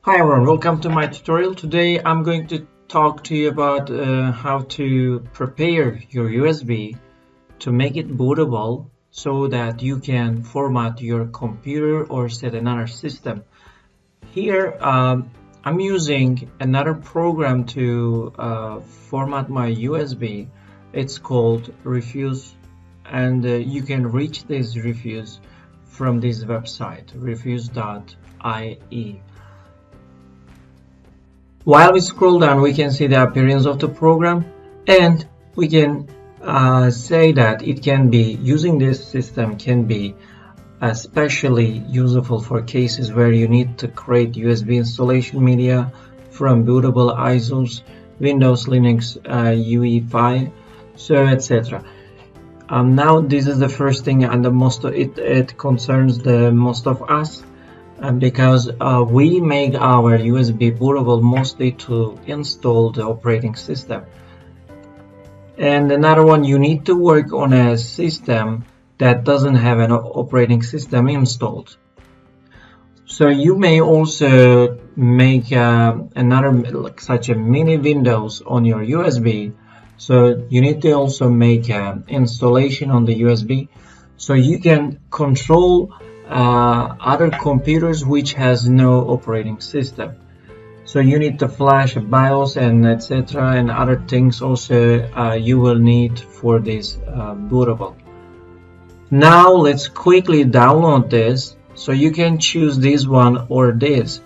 Hi everyone, welcome to my tutorial. Today I'm going to talk to you about how to prepare your USB to make it bootable so that you can format your computer or set another system. Here I'm using another program to format my USB. It's called Refuse, and you can reach this Refuse from this website, refuse.ie. While we scroll down, we can see the appearance of the program, and we can say that it can be, using this system can be especially useful for cases where you need to create USB installation media from bootable ISOs, Windows, Linux, UEFI, so etc. Now this is the first thing, and the most of it concerns the most of us. Because we make our USB bootable mostly to install the operating system. And another one, you need to work on a system that doesn't have an operating system installed. So you may also make such a mini Windows on your USB. So you need to also make an installation on the USB so you can control other computers which has no operating system. So you need to flash a BIOS and etc. and other things also you will need for this bootable. Now let's quickly download this. So you can choose this one or this.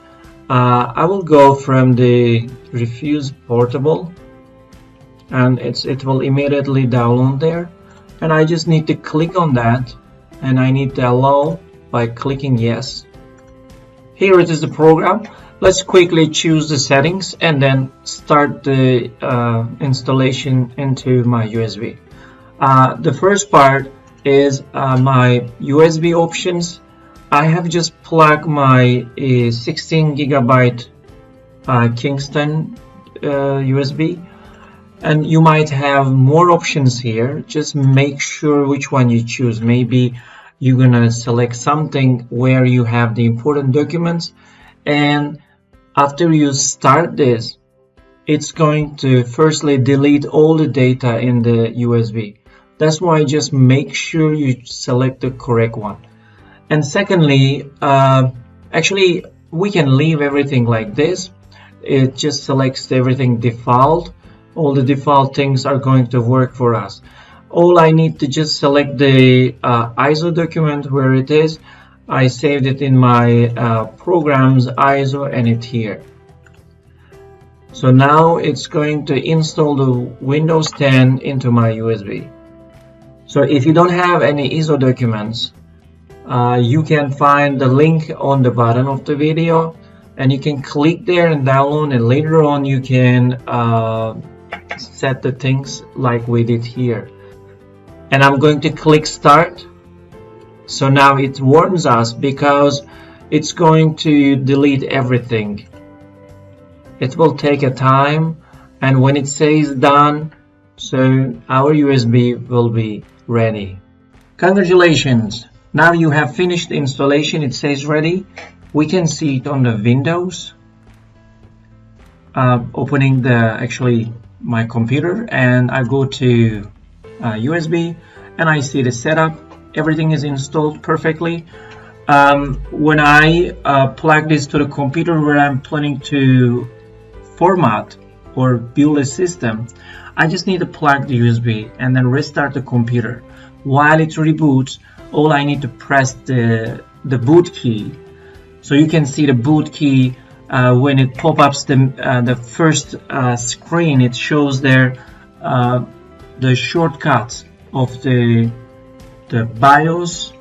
I will go from the Refuse Portable, and it will immediately download there, and I just need to click on that, and I need to allow by clicking yes. Here it is, the program. Let's quickly choose the settings and then start the installation into my USB. The first part is my USB options. I have just plugged my 16 gigabyte Kingston USB, and you might have more options here. Just make sure which one you choose. Maybe you're gonna select something where you have the important documents, and after you start this, it's going to firstly delete all the data in the USB. That's why just make sure you select the correct one. And secondly, actually we can leave everything like this. It just selects everything default. All the default things are going to work for us. All I need to just select the ISO document where it is. I saved it in my programs ISO, and it's here. So now it's going to install the Windows 10 into my USB. So if you don't have any ISO documents, you can find the link on the bottom of the video, and you can click there and download, and later on you can set the things like we did here. And I'm going to click start. So now it warns us because it's going to delete everything. It will take a time, and when it says done, so our USB will be ready. Congratulations! Now you have finished the installation. It says ready. We can see it on the Windows. Opening my computer, and I go to USB, and I see the setup. Everything is installed perfectly. When I plug this to the computer where I'm planning to format or build a system, I just need to plug the USB and then restart the computer. While it reboots, all I need to press the boot key. So you can see the boot key when it pops up the first screen. It shows there the shortcuts of the BIOS,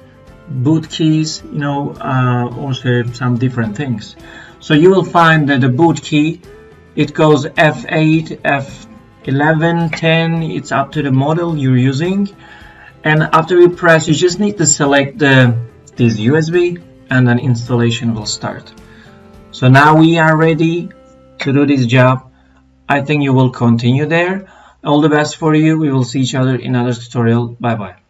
boot keys, also some different things. So you will find that the boot key, it goes F8, F11, 10, it's up to the model you're using. And after you press, you just need to select this USB, and then installation will start. So now we are ready to do this job. I think you will continue there. All the best for you. We will see each other in another tutorial. Bye bye.